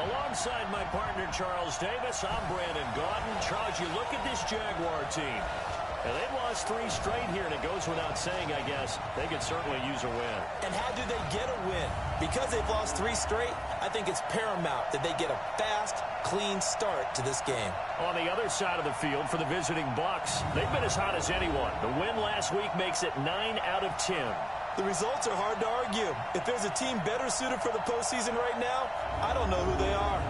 Alongside my partner, Charles Davis, I'm Brandon Gaudin. Charles, you look at this Jaguar team. And they've lost 3 straight here, and it goes without saying, I guess, they could certainly use a win. And how do they get a win? Because they've lost 3 straight, I think it's paramount that they get a fast, clean start to this game. On the other side of the field for the visiting Bucs, they've been as hot as anyone. The win last week makes it 9 out of 10. The results are hard to argue. If there's a team better suited for the postseason right now, I don't know who they are.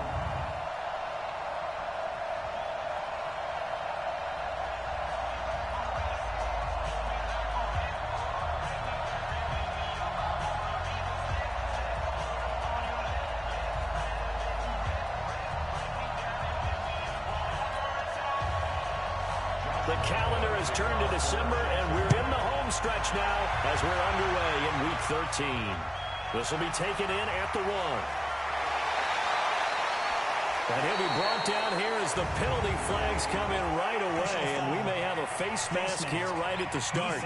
The calendar has turned to December, and we're in the home stretch now as we're underway in Week 13. This will be taken in at the 1. And he'll be brought down here as the penalty flags come in right away, and we may have a face mask here right at the start.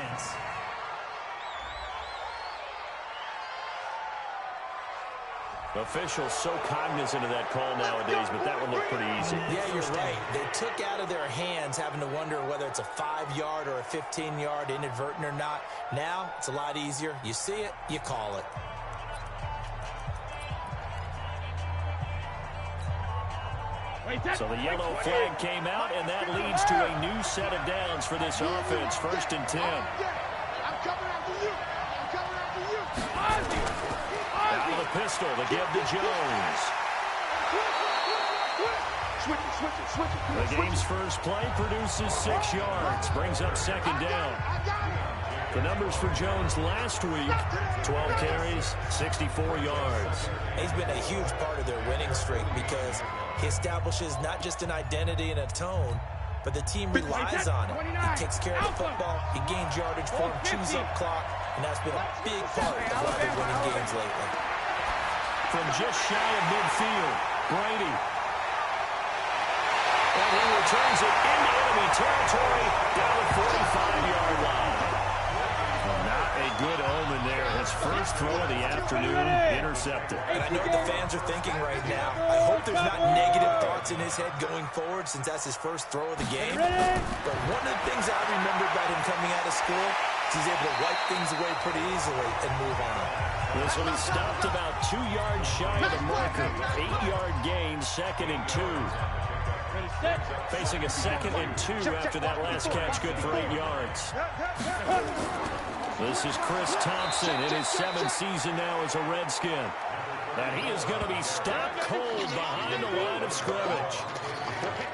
Officials so cognizant of that call nowadays, but that one looked pretty easy. Yeah, you're right. They took out of their hands having to wonder whether it's a 5-yard or a 15-yard, inadvertent or not. Now, it's a lot easier. You see it, you call it. So the yellow flag came out, and that leads to a new set of downs for this offense. 1st and 10. I'm coming after you. I'm coming after you. Out of the pistol to give to Jones. The game's first play produces 6 yards, brings up 2nd down. The numbers for Jones last week, 12 carries, 64 yards. He's been a huge part of their winning streak because he establishes not just an identity and a tone, but the team relies on it. He takes care of the football, he gains yardage for him, chews up clock, and that's been a big part of why they're winning games lately. From just shy of midfield, Brady. And he returns it into enemy territory down the 45-yard line. Not a good omen there. His first throw of the afternoon intercepted. And I know what the fans are thinking right now. I hope there's not negative thoughts in his head going forward since that's his first throw of the game. But one of the things I remember about him coming out of school is he's able to wipe things away pretty easily and move on. This will be stopped about 2 yards shy of the marker. 8-yard gain, 2nd and 2. Facing a 2nd and 2 after that last catch, good for 8 yards. This is Chris Thompson in his 7th season now as a Redskin. And he is going to be stopped cold behind the line of scrimmage.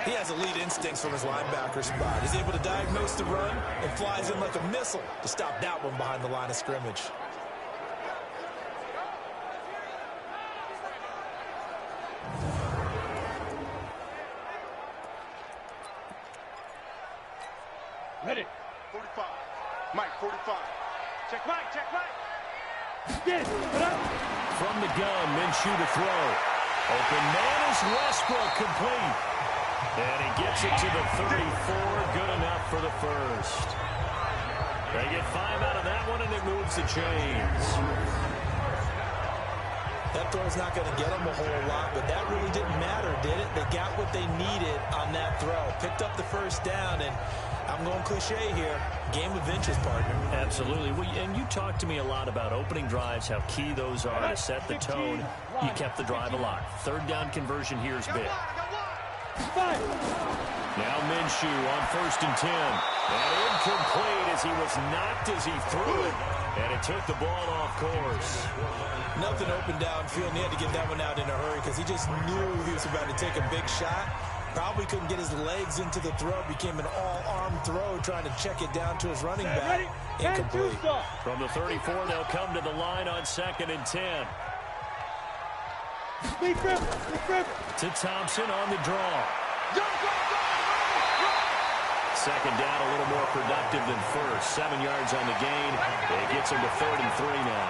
He has elite instincts from his linebacker spot. He's able to diagnose the run and flies in like a missile to stop that one behind the line of scrimmage. Ready. 45. Mike, 45. Check Mike, check Mike. Get it. From the gun, Minshew to throw. Open man is Westbrook, complete. And he gets it to the 34, good enough for the first. They get 5 out of that one, and it moves the chains. That throw's not going to get them a whole lot, but that really didn't matter, did it? They got what they needed on that throw. Picked up the first down, and I'm going cliche here. Game of inches, partner. Absolutely. Well, and you talked to me a lot about opening drives, how key those are to set the tone. You kept the drive alive. 3rd down conversion here is big. Now Minshew on 1st and 10. And incomplete as he was knocked as he threw it. And it took the ball off course. Nothing open downfield, and he had to get that one out in a hurry because he just knew he was about to take a big shot. Probably couldn't get his legs into the throw. Became an all-arm throw trying to check it down to his running back. Incomplete. From the 34, they'll come to the line on 2nd and 10. To Thompson on the draw. 2nd down, a little more productive than first. 7 yards on the gain. It gets him to 3rd and 3 now.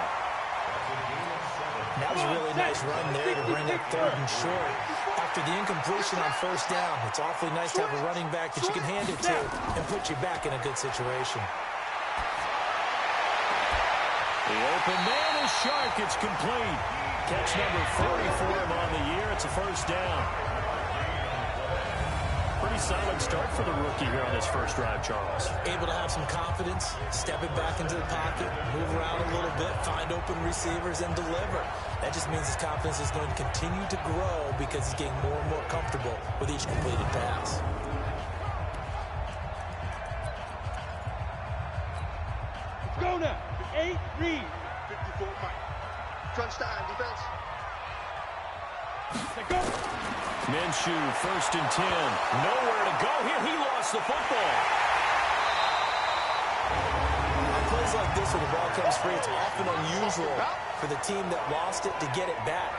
That was a really nice run there to bring up 3rd and short. After the incompletion on 1st down, it's awfully nice to have a running back that you can hand it to and put you back in a good situation. The open man is Shark. It's complete. Catch number 40 for him on the year. It's a first down. Pretty solid start for the rookie here on this first drive, Charles. Able to have some confidence, stepping back into the pocket, move around a little bit, find open receivers, and deliver. That just means his confidence is going to continue to grow because he's getting more and more comfortable with each completed pass. Let's go now. 8, read. 54, Mike. Touchdown, defense. Let's go. Minshew, 1st and 10. Nowhere to go here. He lost the football. On plays like this where the ball comes free, it's often unusual for the team that lost it to get it back.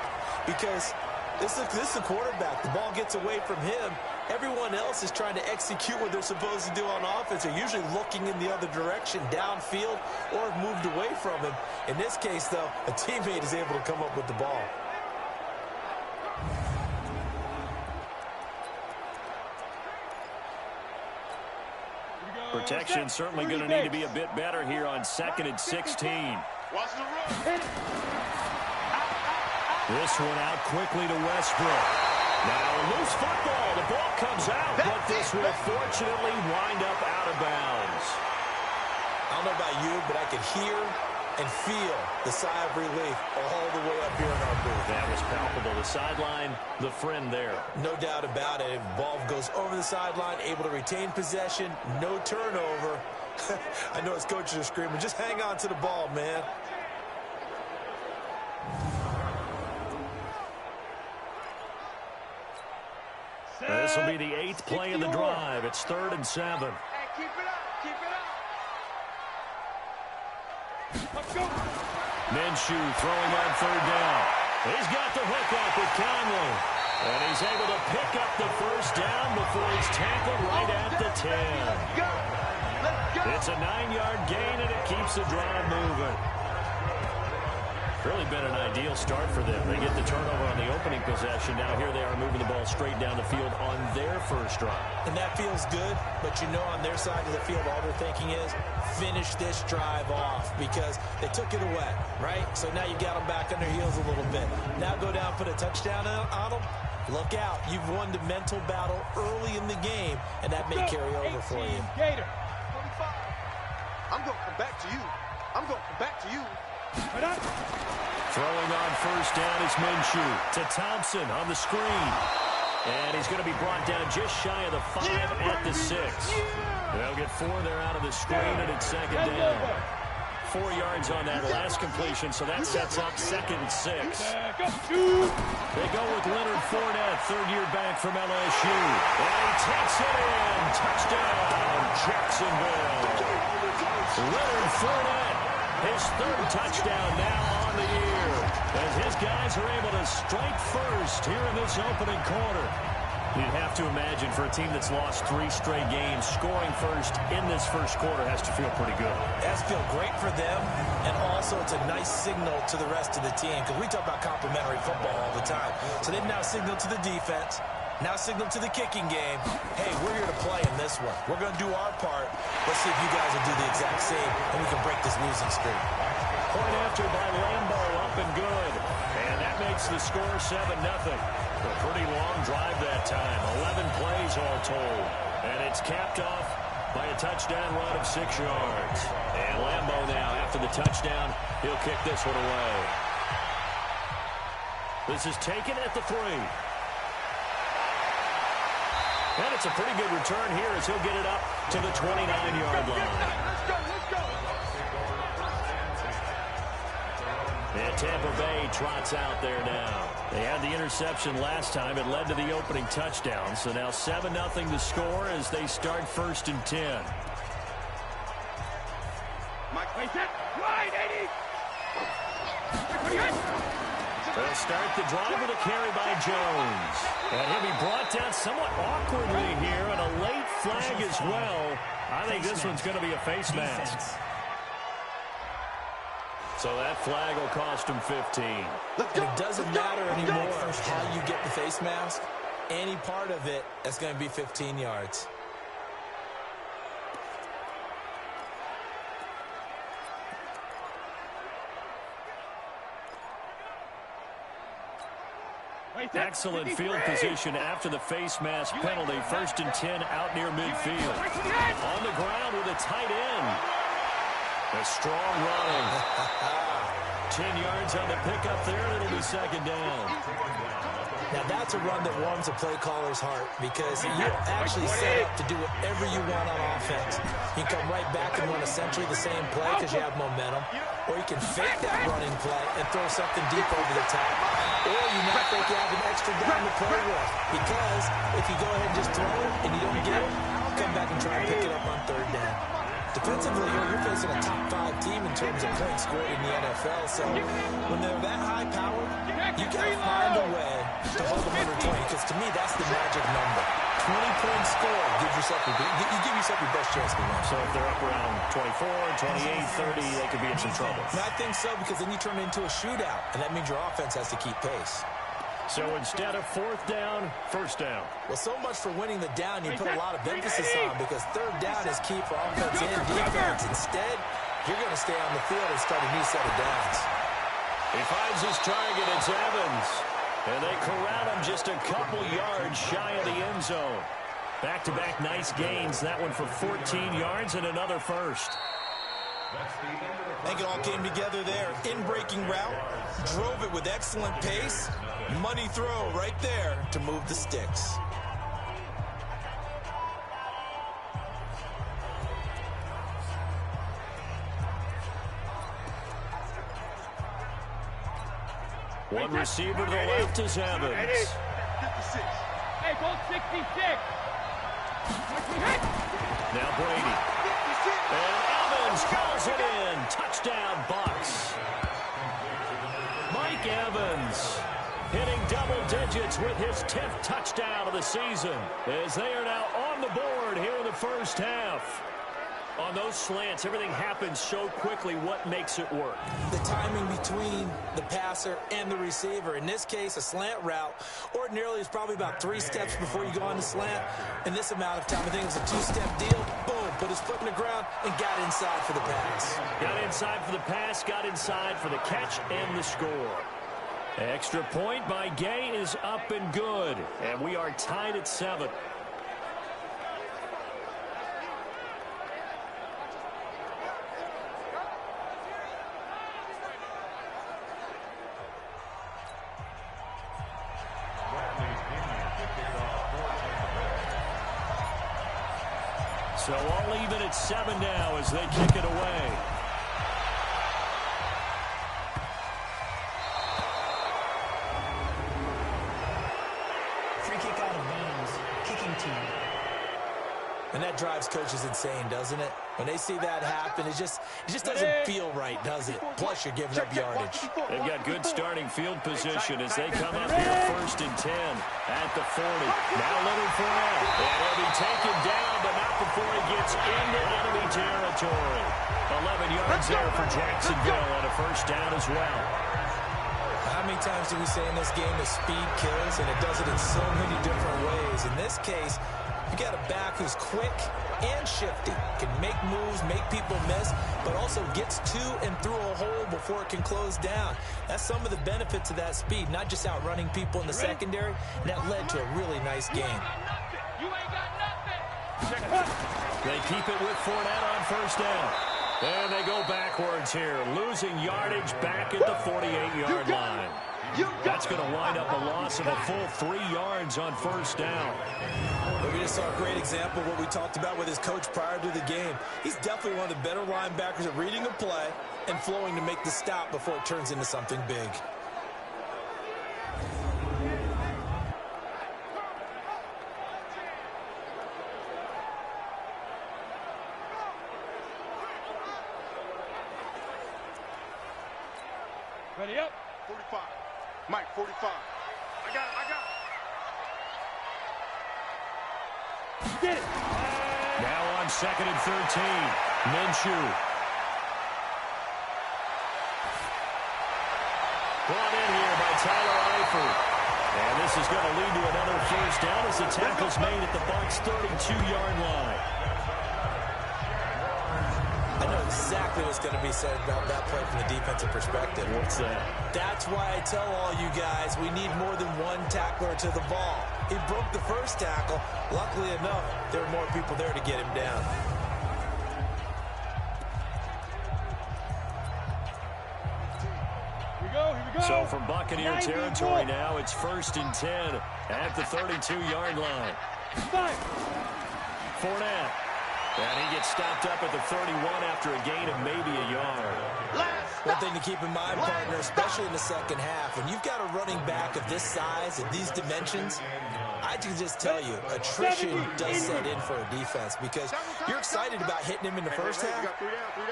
Because this is a quarterback. The ball gets away from him. Everyone else is trying to execute what they're supposed to do on offense. They're usually looking in the other direction, downfield, or have moved away from him. In this case, though, a teammate is able to come up with the ball. Protection certainly going to need to be a bit better here on 2nd and 16. Watch the run. This one out quickly to Westbrook. Now a loose football. The ball comes out, but this will fortunately wind up out of bounds. I don't know about you, but I could hear and feel the sigh of relief all the way up here in our booth. That was palpable. The sideline, the friend there. No doubt about it. Ball goes over the sideline, able to retain possession, no turnover. I know his coaches are screaming, just hang on to the ball, man. This will be the 8th play of the drive. It's 3rd and 7. Hey, keep it up. Keep it up. Let's go. Minshew throwing on 3rd down. He's got the hook up with Conley. And he's able to pick up the first down before he's tackled right at the 10. Let's go. Let's go. It's a 9-yard gain, and it keeps the drive moving. Really been an ideal start for them. They get the turnover on the opening possession. Now here they are moving the ball straight down the field on their first drive. And that feels good, but you know on their side of the field all they're thinking is finish this drive off because they took it away, right? So now you got them back on their heels a little bit. Now go down, put a touchdown on them. Look out. You've won the mental battle early in the game, and that may carry over for you. Gator. 45. I'm going to come back to you. I'm going to come back to you. Throwing on first down is Minshew to Thompson on the screen. And he's going to be brought down just shy of the 5 at the 6. They'll get 4 there out of the screen, and it's 2nd down. 4 yards on that last completion, so that sets up 2nd and 6. They go with Leonard Fournette, 3rd-year back from LSU. And he takes it in. Touchdown, Jacksonville. Leonard Fournette. His 3rd touchdown now on the year as his guys are able to strike first here in this opening quarter. You'd have to imagine for a team that's lost 3 straight games, scoring first in this first quarter has to feel pretty good. It has to feel great for them, and also it's a nice signal to the rest of the team because we talk about complimentary football all the time. So they've now signaled to the defense, now signaled to the kicking game, hey, we're here to play in this one. We're going to do our part. Let's see if you guys will do the exact same, and we can break this losing streak. Point after by Lambo, up and good. And that makes the score 7-0. A pretty long drive that time, 11 plays all told. And it's capped off by a touchdown run of 6 yards. And Lambo now, after the touchdown, he'll kick this one away. This is taken at the 3. And it's a pretty good return here as he'll get it up to the 29-yard line. Let's go. Let's go. And Tampa Bay trots out there now. They had the interception last time. It led to the opening touchdown. So now 7-0 the score as they start 1st and 10. Mike, play set. Wide, 80. They'll start the drive with a carry by Jones. And he'll be brought down somewhat awkwardly here, and a late flag as well. I think this one's going to be a face mask. So that flag will cost him 15. And it doesn't matter anymore how you get the face mask. Any part of it, that's going to be 15 yards. Excellent field position after the face mask penalty. 1st and 10 out near midfield. On the ground with a tight end. A strong running. 10 yards on the pickup there, and it'll be 2nd down. Now, that's a run that warms a play caller's heart because you're actually set up to do whatever you want on offense. You come right back and run essentially the same play because you have momentum, or you can fake that running play and throw something deep over the top, or you might think you have an extra down to play with because if you go ahead and just throw it and you don't get it, come back and try and pick it up on 3rd down. Defensively, you're facing a top 5 team in terms of points scored in the NFL, so when they're that high powered, you got to find a way to hold them under 20, because to me, that's the magic number. 20-point score gives yourself you give yourself your best chance to win. So if they're up around 24, 28, 30, they could be in some trouble. And I think so, because then you turn it into a shootout, and that means your offense has to keep pace. So instead of 4th down, 1st down. Well, so much for winning the down you put a lot of emphasis on, because 3rd down is key for offense and defense. Instead, you're going to stay on the field and start a new set of downs. He finds his target. It's Evans. And they corral him just a couple yards shy of the end zone. Back-to-back nice gains. That one for 14 yards and another 1st. I think it all came together there. In-breaking route, drove it with excellent pace. Money throw right there to move the sticks. One receiver to the left is Evans. Hey, go 66. Now Brady. And Evans calls it in. Touchdown, Bucks. Mike Evans hitting double digits with his 10th touchdown of the season, as they are now on the board here in the 1st half. On those slants, everything happens so quickly. What makes it work? The timing between the passer and the receiver. In this case, a slant route ordinarily is probably about 3 steps before you go on the slant. In this amount of time, I think it was a 2-step deal. Boom, put his foot in the ground and got inside for the pass. Got inside for the pass, got inside for the catch and the score. Extra point by Gay is up and good, and we are tied at 7. So all even at 7 now as they kick it away. Free kick out of bounds. Kicking team. And that drives coaches insane, doesn't it? When they see that happen, it just doesn't feel right, does it? Plus, you're giving up yardage. They've got good starting field position as they come up here 1st and 10 at the 40. Now looking for it. And he'll be taken down, but not before he gets into enemy territory. 11 yards there for Jacksonville and a 1st down as well. How many times do we say in this game that speed kills, and it does it in so many different ways? In this case, you got a back who's quick and shifty, can make moves, make people miss, but also gets to and through a hole before it can close down. That's some of the benefits of that speed, not just outrunning people in the secondary, and that led to a really nice game. They keep it with Fournette on 1st down. And they go backwards here, losing yardage back at the 48-yard line. That's going to wind up a loss of a full 3 yards on 1st down. But we just saw a great example of what we talked about with his coach prior to the game. He's definitely one of the better linebackers at reading a play and flowing to make the stop before it turns into something big. Ready up. 45. Mike, 45. I got it. Get it. Now on 2nd and 13. Minshew. Brought in here by Tyler Eifert. And this is going to lead to another 1st down as the tackle's made at the Bucs' 32-yard line. I know exactly what's going to be said about that play from the defensive perspective. What's that? That's why I tell all you guys we need more than one tackler to the ball. He broke the first tackle. Luckily enough, there were more people there to get him down. So from Buccaneer territory now, it's 1st and 10 at the 32-yard line. Fournette. And he gets stopped up at the 31 after a gain of maybe a yard. One thing to keep in mind, partner, especially in the second half, when you've got a running back of this size and these dimensions, I can just tell you, attrition does set in for a defense because you're excited about hitting him in the first half.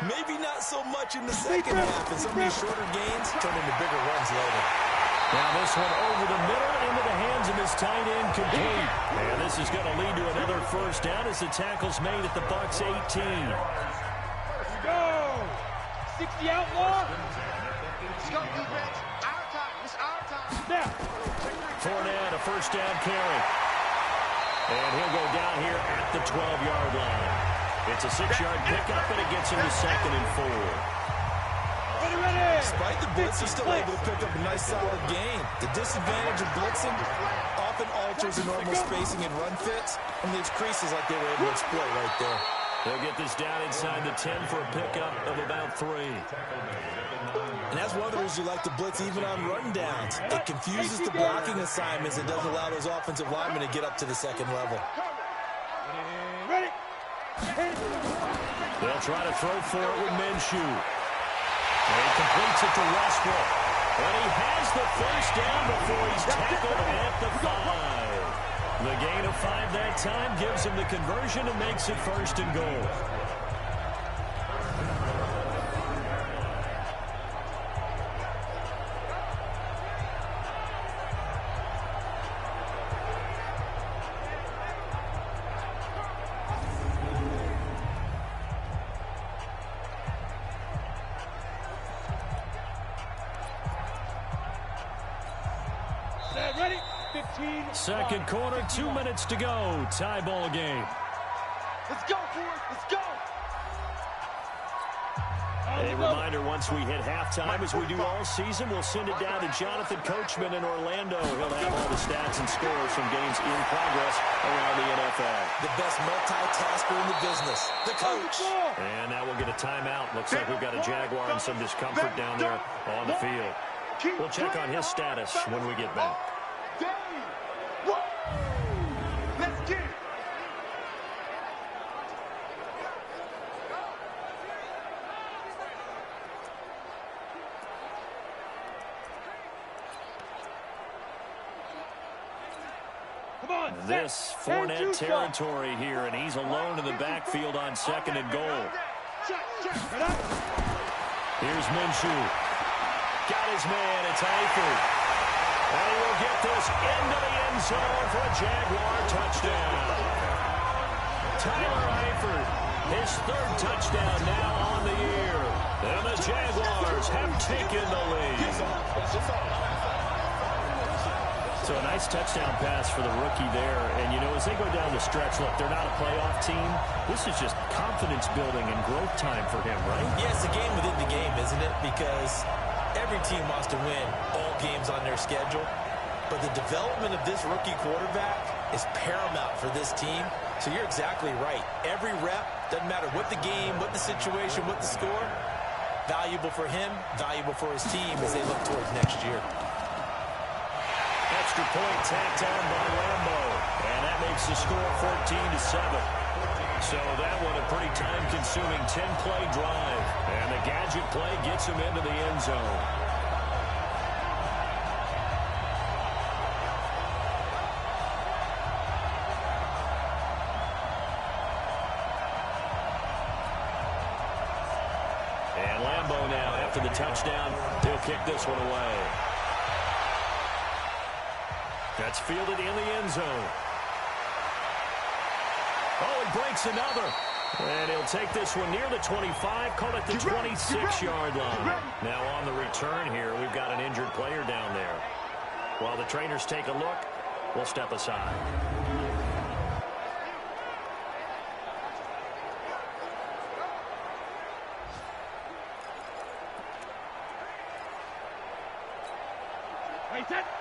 Maybe not so much in the second half, and some of these shorter gains turn into bigger runs later. Now this one over the middle into the hands of his tight end, complete. And this is going to lead to another first down as the tackle's made at the Bucs 18. Let's go! 60 outlaw. Let's go, defense. Our time. It's our time. Now. Fournette, a first down carry. And he'll go down here at the 12-yard line. It's a 6-yard pickup, and it gets him to 2nd and 4. Despite the blitz, he's still able to pick up a nice solid gain. The disadvantage of blitzing often alters the normal spacing and run fits and leaves creases like they were able to exploit right there. They'll get this down inside the 10 for a pickup of about 3. And that's one of the reasons you like to blitz even on run downs. It confuses the blocking assignments and doesn't allow those offensive linemen to get up to the second level. Ready. They'll try to throw for it with Minshew. And he completes it to Westbrook. And he has the first down before he's tackled at the 5. The gain of 5 that time gives him the conversion and makes it 1st and goal. Ready? 15. Second quarter, 2 minutes to go. Tie ball game. Let's go, boys. Let's go. A reminder, once we hit halftime, as we do all season, we'll send it down to Jonathan Coachman in Orlando. He'll have all the stats and scores from games in progress around the NFL. The best multitasker in the business, the coach. And now we'll get a timeout. Looks like we've got a Jaguar and some discomfort down there on the field. We'll check on his status when we get back. Let's get it. This Fournette territory here, and he's alone in the backfield on 2nd and goal. Here's Minshew. Got his man, it's Eifert. And he will get this into the end zone for a Jaguar touchdown. Tyler Eifert, his 3rd touchdown now on the year. And the Jaguars have taken the lead. So a nice touchdown pass for the rookie there. And, you know, as they go down the stretch, look, they're not a playoff team. This is just confidence building and growth time for him, right? Yeah, it's a game within the game, isn't it? Because every team wants to win all games on their schedule. But the development of this rookie quarterback is paramount for this team. So you're exactly right. Every rep, doesn't matter what the game, what the situation, what the score, valuable for him, valuable for his team as they look towards next year. Extra point tacked on by Lambo. And that makes the score 14-7. So that one a pretty time-consuming 10-play drive. And the gadget play gets him into the end zone. And Lambo now, after the touchdown, he'll kick this one away. That's fielded in the end zone. Oh, he breaks another. And he'll take this one near the 25, call it the 26-yard line. Now on the return here, we've got an injured player down there. While the trainers take a look, we'll step aside.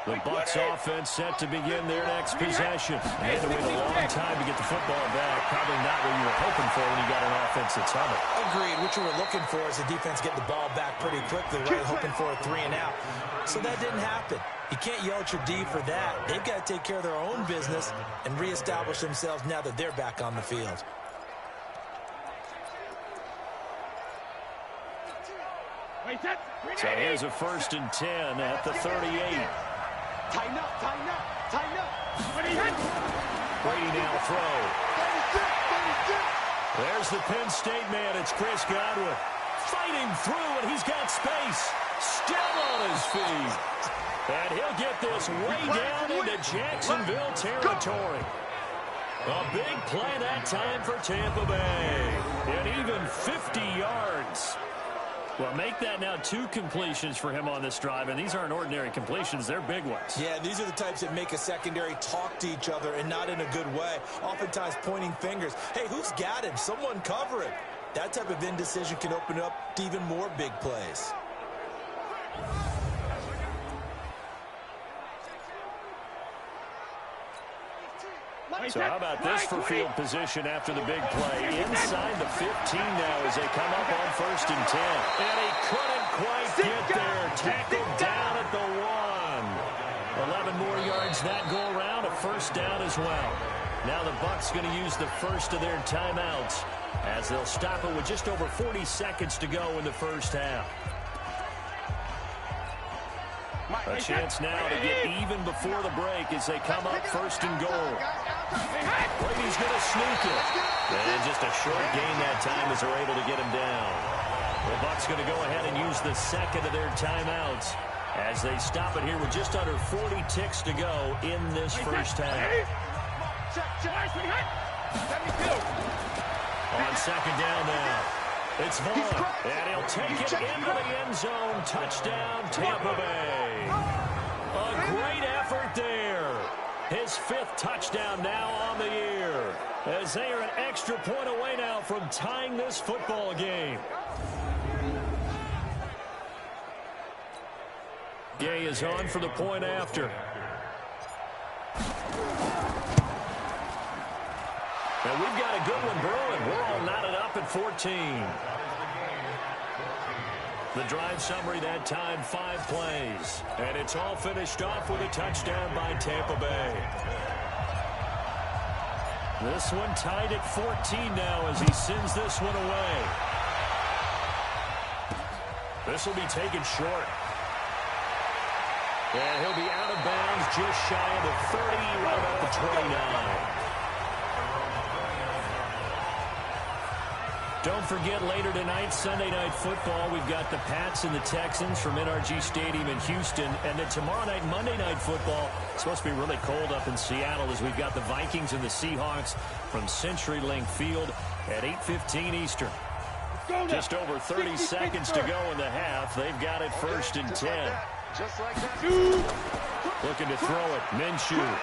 The Bucs offense set to begin their next possession. They had to wait a long time to get the football back. Probably not what you were hoping for when you got an offense that's humming. Agreed. What you were looking for is the defense get the ball back pretty quickly, right? Hoping for a 3 and out. So that didn't happen. You can't yell at your D for that. They've got to take care of their own business and reestablish themselves now that they're back on the field. So here's a 1st and 10 at the 38. Tighten up, tighten up, tighten up. Brady now throw. There's the Penn State man. It's Chris Godwin. Fighting through, and he's got space. Still on his feet. And he'll get this way down into Jacksonville territory. A big play that time for Tampa Bay. And even 50 yards. Well, make that now 2 completions for him on this drive, and these aren't ordinary completions. They're big ones. Yeah, these are the types that make a secondary talk to each other and not in a good way, oftentimes pointing fingers. Hey, who's got him? Someone cover him. That type of indecision can open up to even more big plays. So how about this for field position after the big play? Inside the 15 now as they come up on 1st and 10. And he couldn't quite get there. Tackled down at the 1. 11 more yards that go around. A 1st down as well. Now the Bucs going to use the first of their timeouts as they'll stop it with just over 40 seconds to go in the first half. A chance now to get even before the break as they come up 1st and goal. Brady's going to sneak it. And just a short gain that time as they're able to get him down. The Bucs going to go ahead and use the second of their timeouts as they stop it here with just under 40 ticks to go in this first half. On 2nd down now. It's Vaughn, and he'll take it into the end zone. Touchdown, Tampa Bay. A great effort there. His 5th touchdown now on the year, as they are an extra point away now from tying this football game. Gay is on for the point after. And we've got a good one brewing. We're all knotted up at 14. The drive summary that time, 5 plays. And it's all finished off with a touchdown by Tampa Bay. This one tied at 14 now as he sends this one away. This will be taken short. And he'll be out of bounds just shy of the 30, right about the 29. Don't forget, later tonight, Sunday Night Football, we've got the Pats and the Texans from NRG Stadium in Houston. And then tomorrow night, Monday Night Football, it's supposed to be really cold up in Seattle as we've got the Vikings and the Seahawks from CenturyLink Field at 8:15 Eastern. Just over 30 seconds to go in the half. They've got it 1st and 10. Just like that. Looking to throw it. Minshew.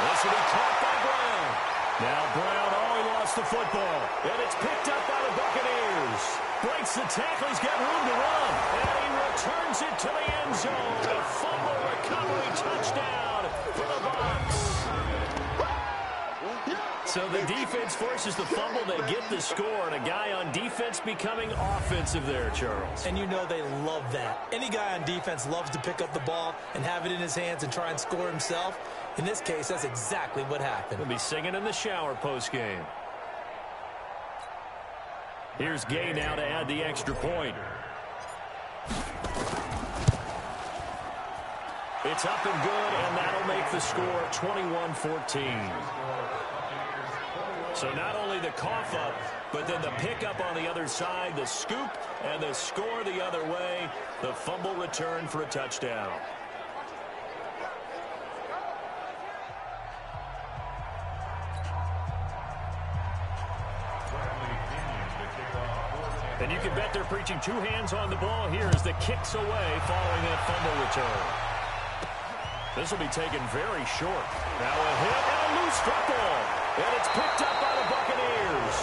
This will be caught by Brown. Now Brown, he lost the football. And it's picked up by the Buccaneers. Breaks the tackle, he's got room to run. And he returns it to the end zone. A fumble recovery touchdown for the Bucs. So the defense forces the fumble, they get the score, and a guy on defense becoming offensive there, Charles. And you know they love that. Any guy on defense loves to pick up the ball and have it in his hands and try and score himself. In this case, that's exactly what happened. He'll be singing in the shower postgame. Here's Gay now to add the extra point. It's up and good, and that'll make the score 21-14. So not only the cough up, but then the pickup on the other side, the scoop, and the score the other way, the fumble return for a touchdown. And you can bet they're preaching 2 hands on the ball here as the kick's away following that fumble return. This will be taken very short. Now a hit and a loose football. And it's picked up by the Buccaneers.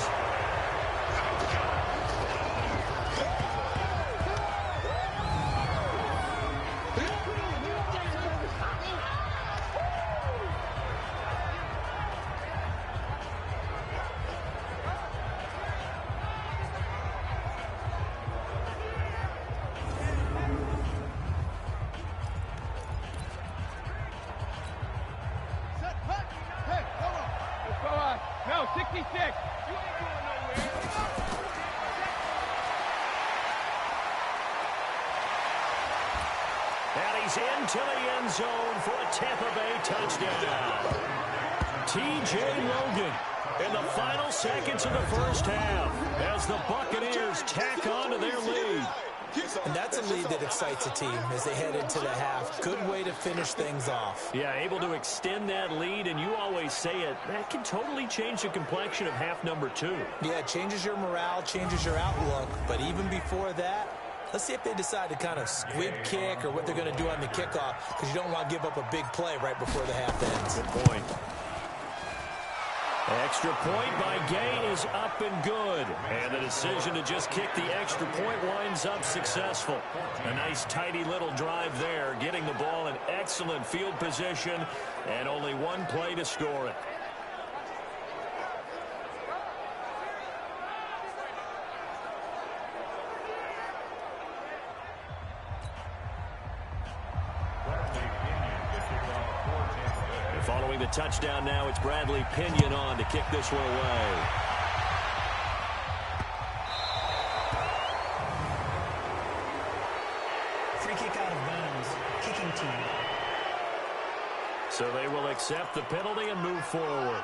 And he's into the end zone for a Tampa Bay touchdown. T.J. Logan in the final seconds of the first half as the Buccaneers tack on to their lead. And that's a lead that excites a team as they head into the half. Good way to finish things off. Yeah, able to extend that lead, and you always say it, that can totally change the complexion of half number 2. Yeah, it changes your morale, changes your outlook. But even before that, let's see if they decide to kind of squib kick or what they're going to do on the kickoff, because you don't want to give up a big play right before the half ends. Good point. Extra point by Gay is up and good. And the decision to just kick the extra point winds up successful. A nice, tidy little drive there, getting the ball in excellent field position, and only one play to score it. Following the touchdown now, it's Bradley Pinion on to kick this one away. Free kick out of bounds. Kicking team. So they will accept the penalty and move forward.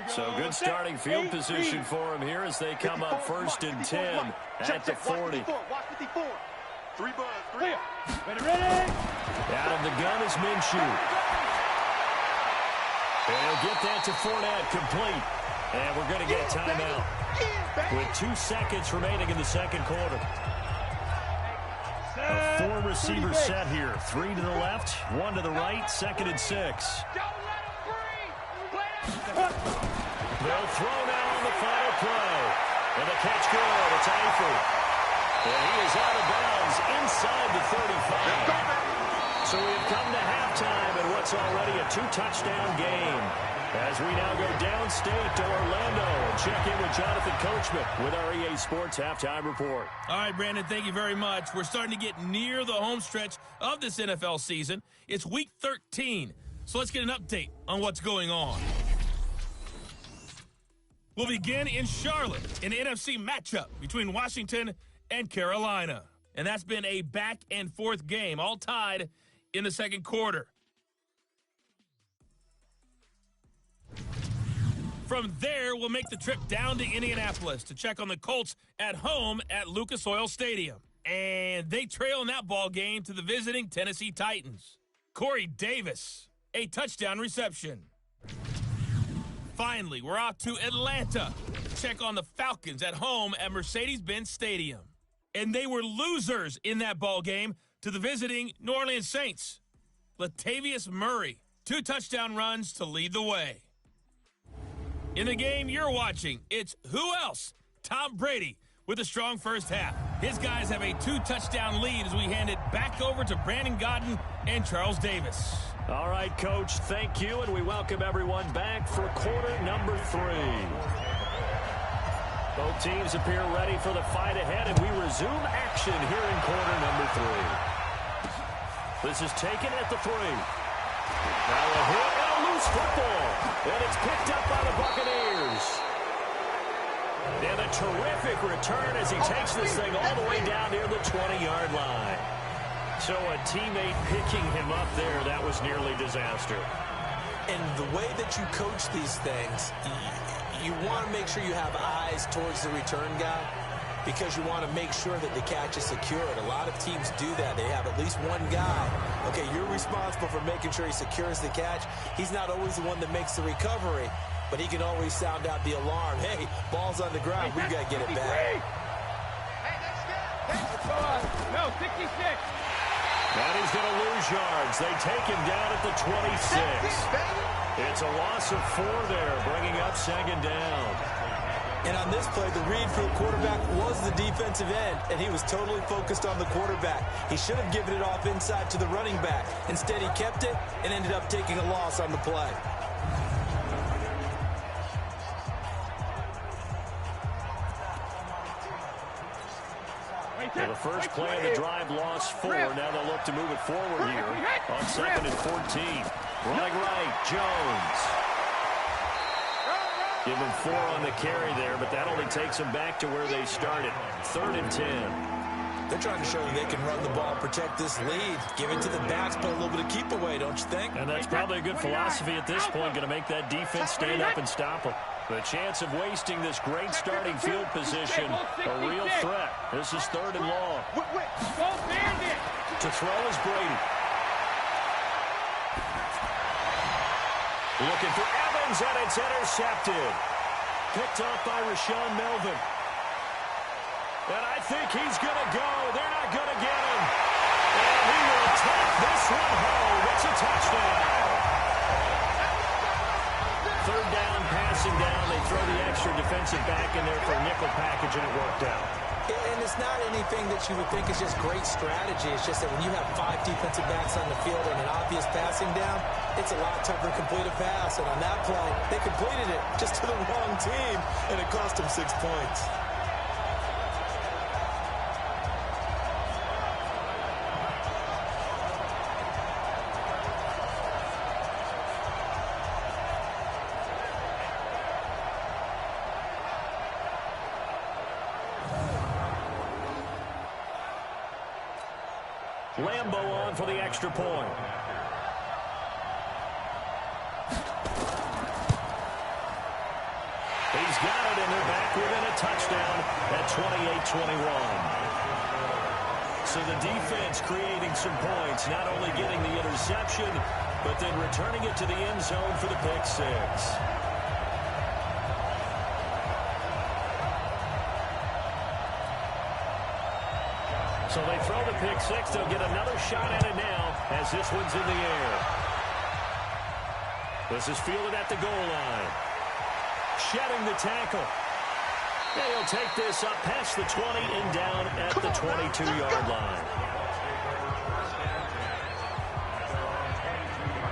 So good starting field position for them here as they come up first and 10 at the 40. 3 buzz. Ready. Out of the gun is Minshew. They'll get that to Fournette, complete. And we're going to get a timeout with 2 seconds remaining in the second quarter. A 4-receiver set here. 3 to the left, 1 to the right, 2nd and 6. They'll throw now on the final play. And the catch good. It's Eifert. And he is out of bounds inside the 35. So we've come to halftime in what's already a 2-touchdown game. As we now go downstate to Orlando and check in with Jonathan Coachman with our EA Sports Halftime Report. All right, Brandon, thank you very much. We're starting to get near the home stretch of this NFL season. It's Week 13, so let's get an update on what's going on. We'll begin in Charlotte in an NFC matchup between Washington and Carolina. And that's been a back-and-forth game, all tied in the second quarter. From there, we'll make the trip down to Indianapolis to check on the Colts at home at Lucas Oil Stadium. And they trail in that ball game to the visiting Tennessee Titans. Corey Davis, a touchdown reception. Finally, we're off to Atlanta to check on the Falcons at home at Mercedes-Benz Stadium. And they were losers in that ball game to the visiting New Orleans Saints. Latavius Murray, 2 touchdown runs to lead the way. In the game you're watching, it's who else? Tom Brady with a strong first half. His guys have a 2-touchdown lead as we hand it back over to Brandon Godden and Charles Davis. All right, Coach, thank you, and we welcome everyone back for quarter number 3. Both teams appear ready for the fight ahead, and we resume action here in quarter number 3. This is taken at the 3. Now a hit and a loose football, and it's picked up by the Buccaneers. And a terrific return as he takes this thing all the way down near the 20-yard line. So a teammate picking him up there, that was nearly disaster. And the way that you coach these things, you want to make sure you have eyes towards the return guy because you want to make sure that the catch is secured. A lot of teams do that. They have at least one guy. Okay, you're responsible for making sure he secures the catch. He's not always the one that makes the recovery, but he can always sound out the alarm. Hey, ball's on the ground. We've got to get it back. No, 66. And he's going to lose yards. They take him down at the 26. It's a loss of 4 there, bringing up 2nd down. And on this play, the read for the quarterback was the defensive end, and he was totally focused on the quarterback. He should have given it off inside to the running back. Instead, he kept it and ended up taking a loss on the play. Well, the first play of the drive lost 4. Now they'll look to move it forward here on 2nd and 14. Running right, Jones. Give him 4 on the carry there, but that only takes them back to where they started. 3rd and 10. They're trying to show that they can run the ball, protect this lead, give it to the backs, put a little bit of keep away, don't you think? And that's probably a good philosophy at this point, going to make that defense stand up and stop them. The chance of wasting this great starting field position, a real threat. This is 3rd and long. To throw is Brady. Looking for Evans, and it's intercepted. Picked off by Rashawn Melvin. And I think he's going to go. They're not going to get him. And he will take this one home. It's a touchdown. 3rd down, passing down. They throw the extra defensive back in there for a nickel package, and it worked out. And it's not anything that you would think is just great strategy. It's just that when you have 5 defensive backs on the field and an obvious passing down, it's a lot tougher to complete a pass. And on that play, they completed it just to the wrong team, and it cost them 6 points. Lambo on for the extra point. He's got it, and they're back within a touchdown at 28-21. So the defense creating some points, not only getting the interception, but then returning it to the end zone for the pick 6. So they throw the pick 6. They'll get another shot at it now as this one's in the air. This is fielded at the goal line. Shedding the tackle. Yeah, he'll take this up past the 20 and down at the 22-yard line.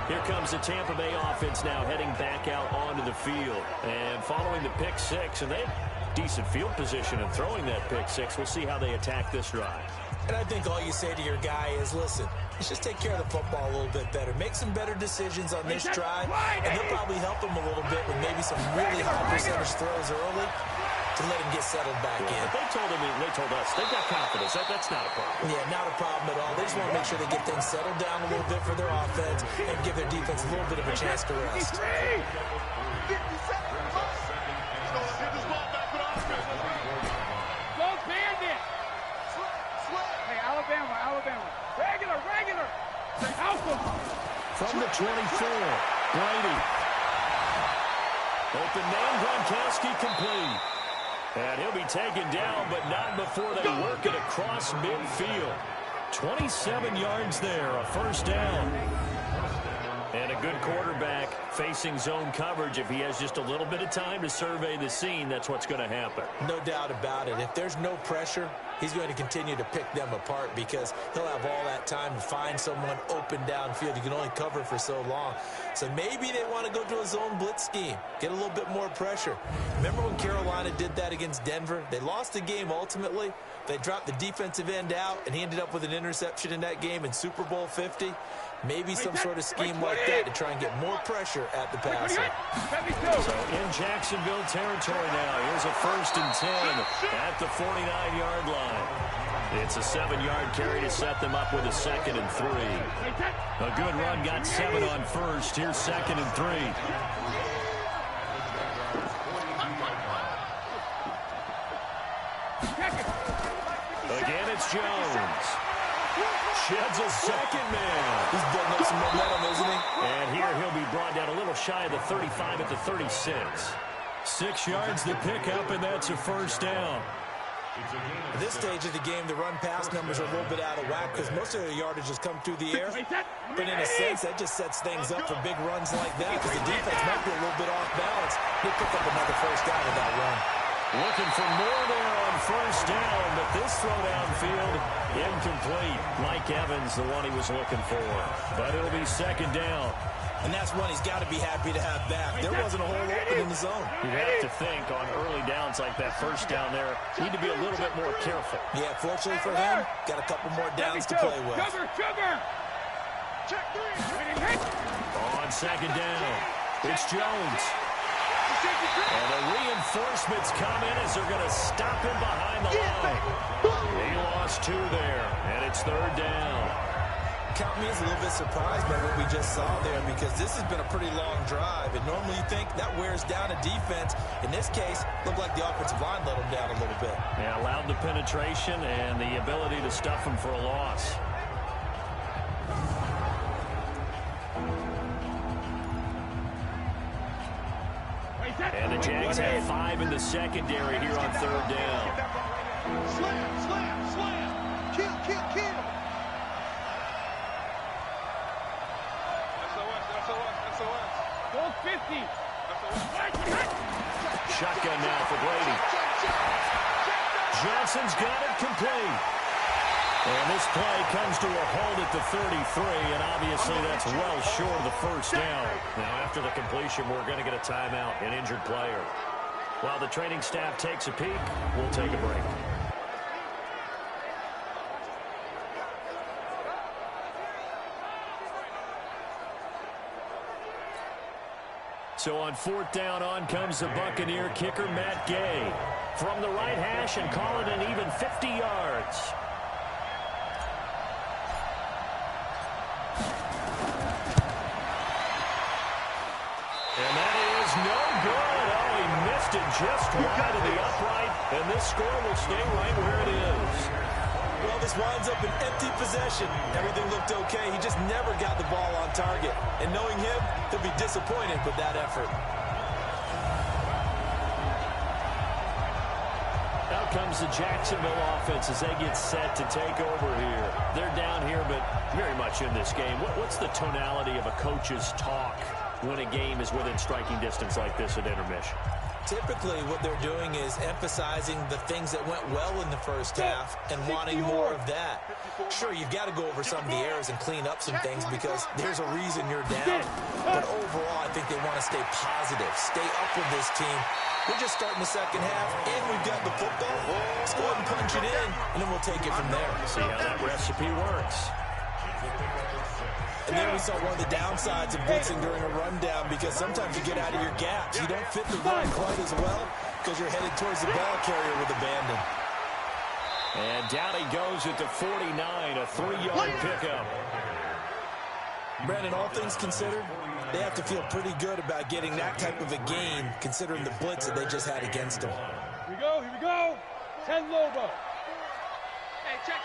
Here comes the Tampa Bay offense now heading back out onto the field. And following the pick 6, and they have decent field position and throwing that pick 6. We'll see how they attack this drive. And I think all you say to your guy is, listen, let's just take care of the football a little bit better. Make some better decisions on this drive, and he'll probably help him a little bit with maybe some really high percentage throws early to let him get settled back in. They told us they've got confidence. That's not a problem. Yeah, not a problem at all. They just want to make sure they get things settled down a little bit for their offense and give their defense a little bit of a chance to rest. Alabama. Regular. From the 24, Brady. Open man, Gronkowski complete. And he'll be taken down, but not before they work it across midfield. 27 yards there, a first down. And a good quarterback facing zone coverage. If he has just a little bit of time to survey the scene, that's what's going to happen. No doubt about it. If there's no pressure, he's going to continue to pick them apart because he'll have all that time to find someone open downfield. You can only cover for so long. So maybe they want to go to a zone blitz scheme, get a little bit more pressure. Remember when Carolina did that against Denver? They lost the game ultimately. They dropped the defensive end out, and he ended up with an interception in that game in Super Bowl 50. Maybe some sort of scheme like that to try and get more pressure at the passer. So in Jacksonville territory now, here's a 1st and 10 at the 49-yard line. It's a 7-yard carry to set them up with a 2nd and 3. A good run got 7 on first. Here's 2nd and 3. Again, it's Jones. Sheds a second man. He's building up some momentum, isn't he? And here he'll be brought down a little shy of the 35 at the 36. 6 yards to pick up, and that's a first down. At this stage of the game, the run-pass numbers are a little bit out of whack because most of the yardage has come through the air. But in a sense, that just sets things up for big runs like that because the defense might be a little bit off balance. He'll pick up another first down with that run. Looking for more there on first down, but this throw downfield, incomplete. Mike Evans, the one he was looking for. But it'll be 2nd down. And that's one he's got to be happy to have back. There wasn't a hole open in the zone. You have to think on early downs like that first down there, need to be a little bit more careful. Yeah, fortunately for him, got a couple more downs to play with. Check 3. On 2nd down, it's Jones. And the reinforcements come in as they're going to stop him behind the line. He lost 2 there, and it's 3rd down. Count me as a little bit surprised by what we just saw there, because this has been a pretty long drive, and normally you think that wears down a defense. In this case, looked like the offensive line let them down a little bit. Yeah, allowed the penetration and the ability to stuff him for a loss. And the Jags have 5 in the secondary here on 3rd down. Slam, slam, slam. Kill, kill, kill. SOS. Goal 50. Shotgun now for Brady. Johnson's got it complete. And this play comes to a halt at the 33, and obviously that's well short of the first down. Now, after the completion, we're going to get a timeout, an injured player. While the training staff takes a peek, we'll take a break. So on 4th down, on comes the Buccaneer kicker, Matt Gay. From the right hash and call it an even 50 yards. And that is no good. Oh, he missed it just wide of the upright, and this score will stay right where it is. Well, this winds up an empty possession. Everything looked okay. He just never got the ball on target. And knowing him, he'll be disappointed with that effort. Out comes the Jacksonville offense as they get set to take over here. They're down here, but very much in this game. What's the tonality of a coach's talk when a game is within striking distance like this at intermission? Typically, what they're doing is emphasizing the things that went well in the first half and wanting more of that. Sure, you've got to go over some of the errors and clean up some things because there's a reason you're down. But overall, I think they want to stay positive, stay up with this team. We're just starting the second half, and we've got the football. Let's go ahead and punch it in, and then we'll take it from there. See how that recipe works. And then we saw one of the downsides of blitzing during a rundown, because sometimes you get out of your gaps. You don't fit the run quite as well because you're headed towards the ball carrier with abandon. And down he goes at the 49, a 3-yard pickup. Brandon, all things considered, they have to feel pretty good about getting that type of a gain, considering the blitz that they just had against them. Here we go. 10 Lobo. Hey, check.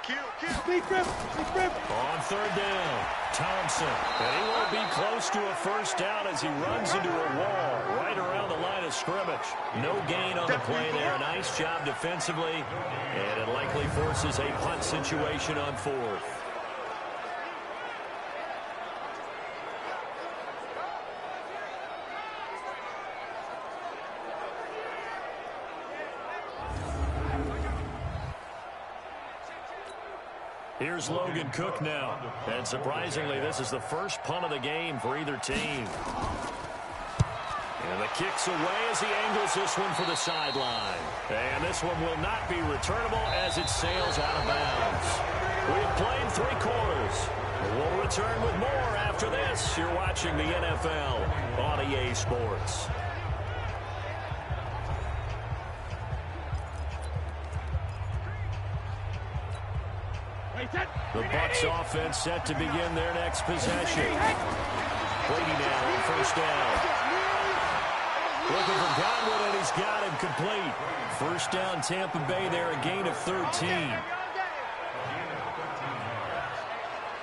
Kill. Sneak rip. On 3rd down, Thompson. And he won't be close to a first down as he runs into a wall right around the line of scrimmage. No gain on the play there. Nice job defensively. And it likely forces a punt situation on 4th. Here's Logan Cook now. And surprisingly, this is the first punt of the game for either team. And the kick's away as he angles this one for the sideline. And this one will not be returnable as it sails out of bounds. We have played 3 quarters. We'll return with more after this. You're watching the NFL on EA Sports. The Bucs offense set to begin their next possession. Brady now on first down. Looking for Godwin, and he's got him complete. First down, Tampa Bay there, a gain of 13.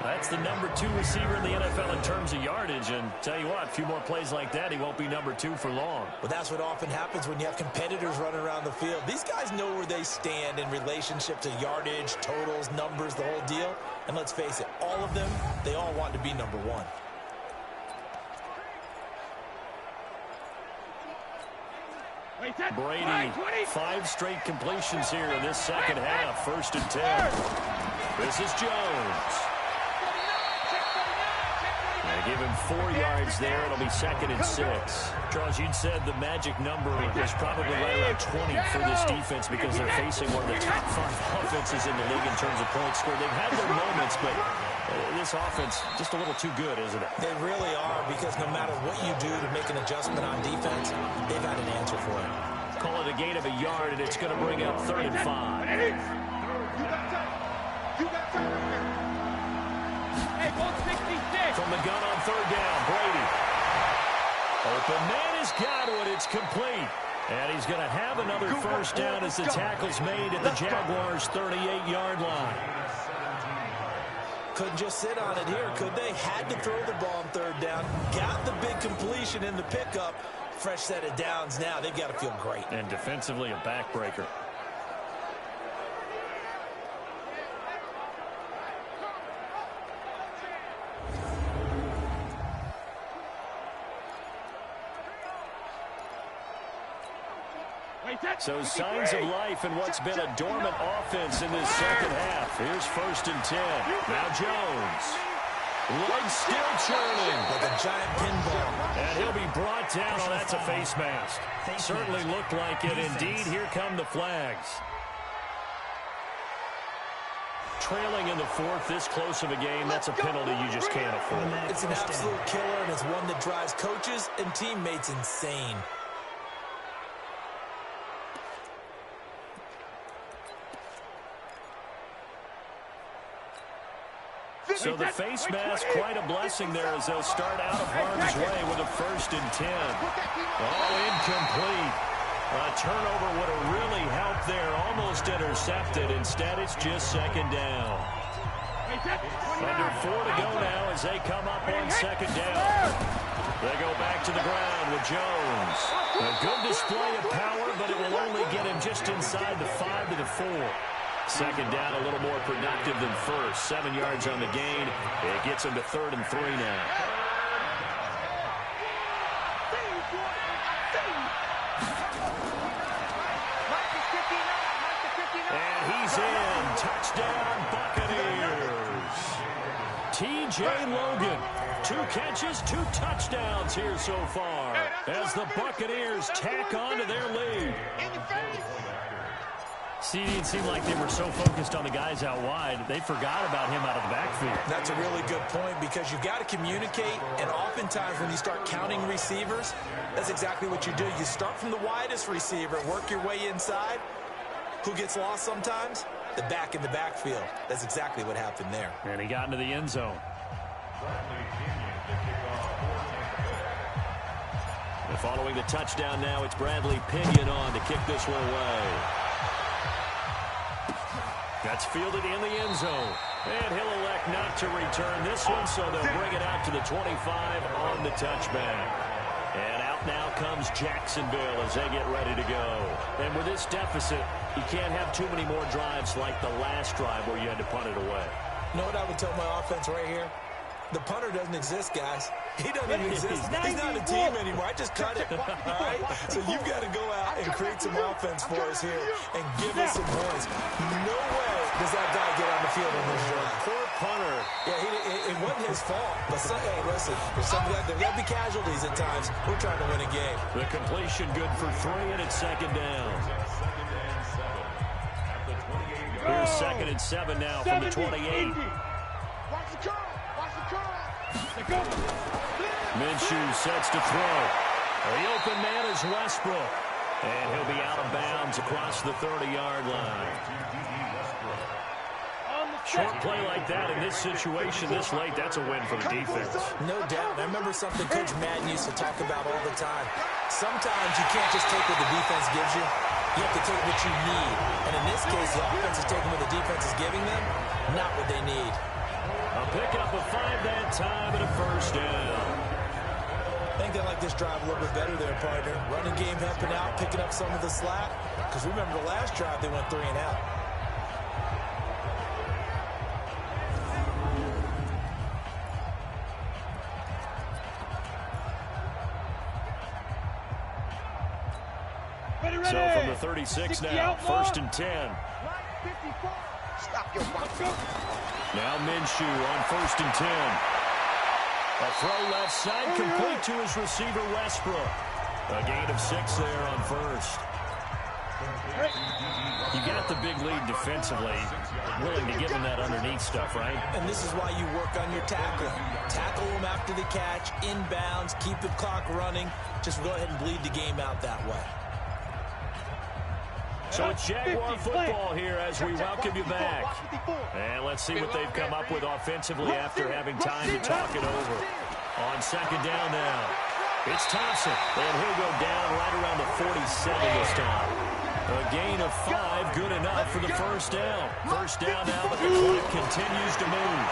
That's the number 2 receiver in the NFL in terms of yardage, and tell you what, a few more plays like that, he won't be number 2 for long. Well, that's what often happens when you have competitors running around the field. These guys know where they stand in relationship to yardage, totals, numbers, the whole deal. And let's face it, all of them, they all want to be number 1. Brady, 5 straight completions here in this second half. 1st and 10. This is Jones. Give him 4 yards there. It'll be 2nd and 6. Charles, you said the magic number is probably right around 20 for this defense because they're facing one of the top 5 offenses in the league in terms of points scored. They've had their moments, but this offense just a little too good, isn't it? They really are, because no matter what you do to make an adjustment on defense, they've had an answer for it. Call it a gain of a yard, and it's going to bring up 3rd and 5. Hey, 166. From the gun on 3rd down, Brady. Open man has got it. It's complete. And he's going to have another first down as the tackle's made at the Jaguars' 38-yard line. Couldn't just sit on it here, could they? Had to throw the ball on 3rd down. Got the big completion in the pickup. Fresh set of downs now. They've got to feel great. And defensively, a backbreaker. So signs of life in what's been a dormant offense in this second half. Here's 1st and 10. Now Jones. Legs still churning. Like a giant pinball. And he'll be brought down. Oh, that's a face mask. Certainly looked like it. Indeed, here come the flags. Trailing in the 4th, this close of a game, that's a penalty you just can't afford. It's an absolute killer, and it's one that drives coaches and teammates insane. So the face mask, quite a blessing there as they'll start out of harm's way with a 1st and 10. Oh, incomplete. A turnover would have really helped there, almost intercepted. Instead, it's just 2nd down. Under 4 to go now as they come up on 2nd down. They go back to the ground with Jones. A good display of power, but it will only get him just inside the 5 to the 4. 2nd down, a little more productive than 1st. 7 yards on the gain. It gets him to 3rd and 3 now. And he's in. Touchdown, Buccaneers. T.J. Logan. 2 catches, 2 touchdowns here so far as the Buccaneers tack on to their lead. See, it seemed like they were so focused on the guys out wide, they forgot about him out of the backfield. That's a really good point, because you've got to communicate, and oftentimes when you start counting receivers, that's exactly what you do. You start from the widest receiver, work your way inside. Who gets lost sometimes? The back in the backfield. That's exactly what happened there. And he got into the end zone. And following the touchdown now, it's Bradley Pinion on to kick this one away. That's fielded in the end zone. And he'll elect not to return this one, so they'll bring it out to the 25 on the touchback. And out now comes Jacksonville as they get ready to go. And with this deficit, you can't have too many more drives like the last drive where you had to punt it away. You know what I would tell my offense right here? The punter doesn't exist, guys. He doesn't even exist. He's not a team anymore. I just cut it. All right? So you've got to go out and create some offense for us here and give us some points. No way does that guy get on the field in this drive. Poor punter. Yeah, it wasn't his fault. But, hey, listen, there's going to be casualties at times. We're trying to win a game. The completion good for 3, and it's 2nd down. Here's 2nd and 7 now from the 28. Watch the curl. Watch the curl. Minshew sets to throw. The open man is Westbrook. And he'll be out of bounds across the 30-yard line. Short play like that in this situation this late, that's a win for the defense. No doubt. I remember something Coach Madden used to talk about all the time. Sometimes you can't just take what the defense gives you. You have to take what you need. And in this case, the offense is taking what the defense is giving them, not what they need. A pickup of 5 that time and a first down. I think they like this drive a little bit better there, partner. Running game helping out, picking up some of the slack. Because remember the last drive, they went 3 and out. So from the 36 now, 1st and 10. Stop your watch. Now Minshew on 1st and 10. A throw left side, complete to his receiver, Westbrook. A gain of 6 there on first. You got the big lead defensively. Willing to give him that underneath stuff, right? And this is why you work on your tackling. Tackle him after the catch, inbounds, keep the clock running. Just go ahead and bleed the game out that way. So it's Jaguar football here as we welcome you back. And let's see what they've come up with offensively after having time to talk it over. On second down now, it's Thompson. And he'll go down right around the 47 this time. A gain of 5, good enough for the first down. First down now, but the clock continues to move.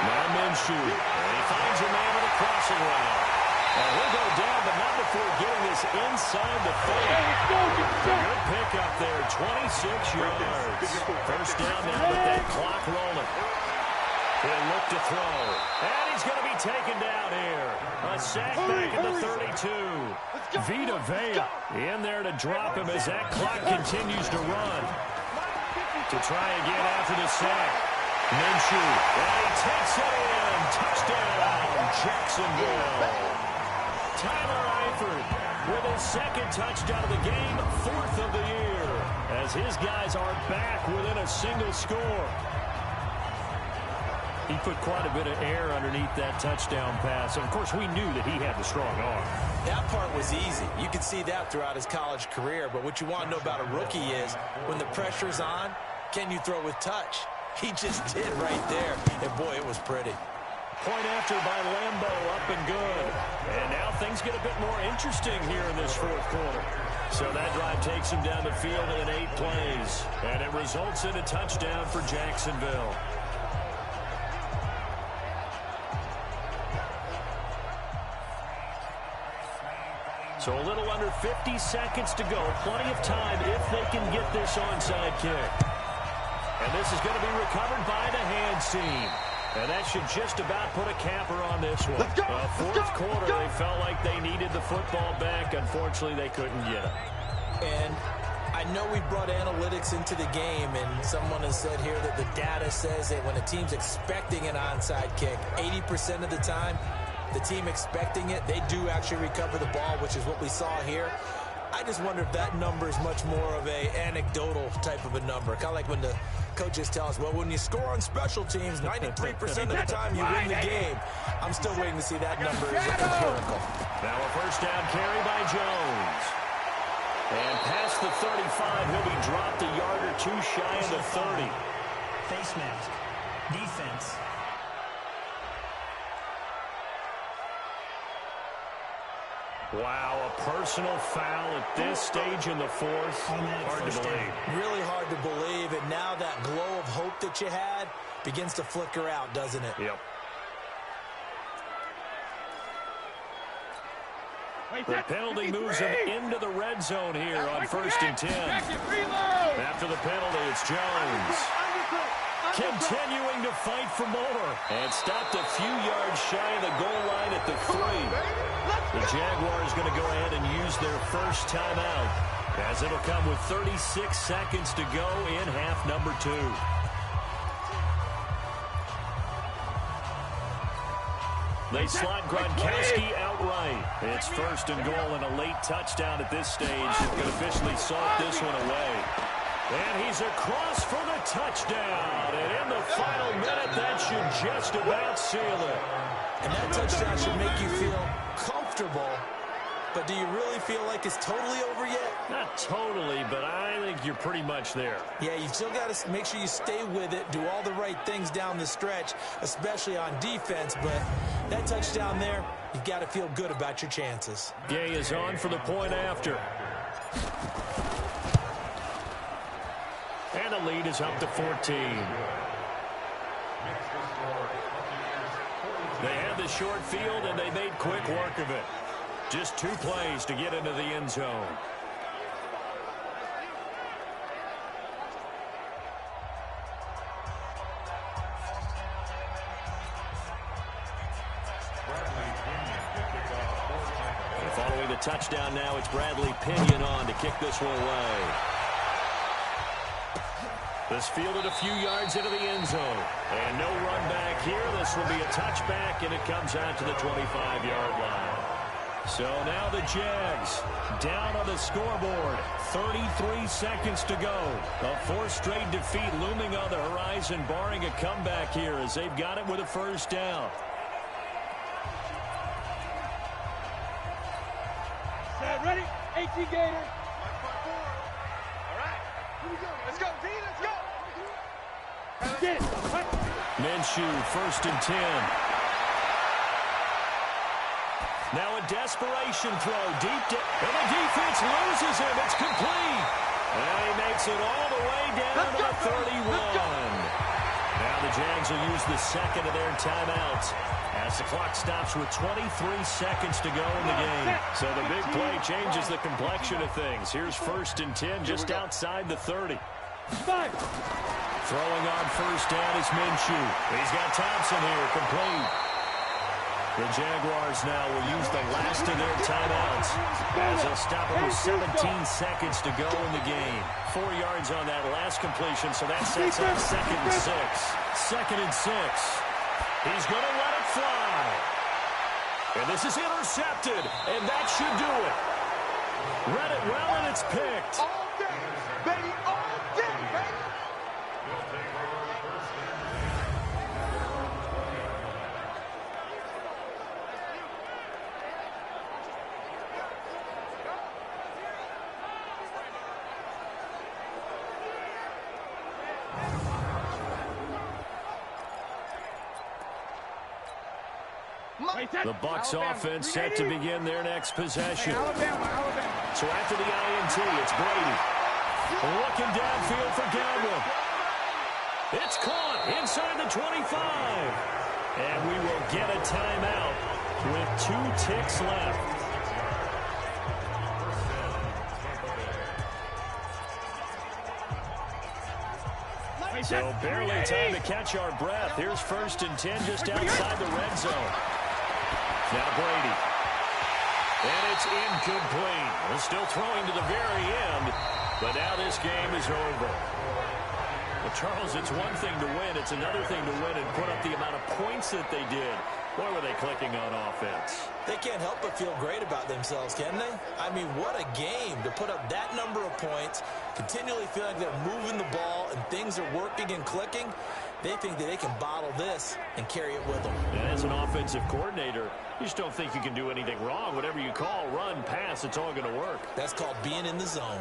Now Minshew. And he finds a man with a crossing route. And he'll go down, but not before getting this inside the 30. Good pickup there, 26 yards. First down now, but that clock rolling. He'll look to throw. And he's going to be taken down here. A sack back at the 32. Vita Vea in there to drop him as that clock continues to run. To try again after the sack. Minshew. And he takes it in. Touchdown, Jacksonville. Tyler Eifert with his second touchdown of the game, 4th of the year, as his guys are back within a single score. He put quite a bit of air underneath that touchdown pass. Of course, we knew that he had the strong arm. That part was easy. You could see that throughout his college career. But what you want to know about a rookie is when the pressure's on, can you throw with touch? He just did right there. And, boy, it was pretty. Point after by Lambo, up and good. And now things get a bit more interesting here in this fourth quarter. So that drive takes him down the field in 8 plays. And it results in a touchdown for Jacksonville. So a little under 50 seconds to go. Plenty of time if they can get this onside kick. And this is going to be recovered by the hands team. And that should just about put a capper on this one. Fourth quarter, they felt like they needed the football back. Unfortunately, they couldn't get it. And I know we brought analytics into the game, and someone has said here that the data says that when a team's expecting an onside kick, 80% of the time, the team expecting it, they do actually recover the ball, which is what we saw here. I just wonder if that number is much more of a anecdotal type of a number. Kind of like when the coaches tell us, well, when you score on special teams, 93% of the time you win the game. I'm still waiting to see that number is empirical. Now a first down carry by Jones. And past the 35, he'll be dropped a yard or two shy of the 30. Face mask. Defense. Wow, a personal foul at this stage in the fourth. Hard to believe. Really hard to believe, and now that glow of hope that you had begins to flicker out, doesn't it? Yep. The penalty moves him into the red zone here on 1st and 10. After the penalty, it's Jones. Continuing to fight for more. And stopped a few yards shy of the goal line at the 3. The Jaguars going to go ahead and use their first timeout, as it'll come with 36 seconds to go in half number 2. They slot Gronkowski outright. It's 1st and goal and a late touchdown at this stage. Could officially salt this one away. And he's across for the touchdown. And in the final minute, that should just about seal it. And that touchdown should make you feel comfortable. But do you really feel like it's totally over yet? Not totally, but I think you're pretty much there. Yeah, you've still got to make sure you stay with it, do all the right things down the stretch, especially on defense. But that touchdown there, you've got to feel good about your chances. Gay is on for the point after. And the lead is up to 14. They had the short field, and they made quick work of it. Just 2 plays to get into the end zone. And following the touchdown now, it's Bradley Pinion on to kick this one away. This fielded a few yards into the end zone. And no run back here. This will be a touchback, and it comes out to the 25-yard line. So now the Jags down on the scoreboard. 33 seconds to go. A fourth straight defeat looming on the horizon, barring a comeback here as they've got it with a first down. Set, ready? 18 Gator. All right. Here we go. Let's go, D. Let's go. Get it. Minshew, 1st and 10. Now a desperation throw deep down, and the defense loses him. It's complete. And he makes it all the way down to the 31. Now the Jags will use the second of their timeouts as the clock stops with 23 seconds to go in the game. So the big play changes the complexion of things. Here's 1st and 10 just outside the 30. Throwing on first down is Minshew. He's got Thompson here, complete. The Jaguars now will use the last of their timeouts as they'll stop it with 17 seconds to go in the game. 4 yards on that last completion, so that sets up 2nd and 6. 2nd and 6. He's going to let it fly. And this is intercepted, and that should do it. Read it well, and it's picked. All day, baby, all day, baby. The Bucs offense set to begin their next possession. Alabama. So after the INT, it's Brady. Looking downfield for Godwin. It's caught inside the 25. And we will get a timeout with 2 ticks left. So barely time to catch our breath. Here's 1st and 10 just outside the red zone. Now Brady. And it's incomplete. We're still throwing to the very end, but now this game is over. Well, Charles, it's one thing to win. It's another thing to win and put up the amount of points that they did. Boy, were they clicking on offense. They can't help but feel great about themselves, can they? I mean, what a game to put up that number of points, continually feel like they're moving the ball and things are working and clicking. They think that they can bottle this and carry it with them. And as an offensive coordinator, you just don't think you can do anything wrong. Whatever you call, run, pass, it's all going to work. That's called being in the zone.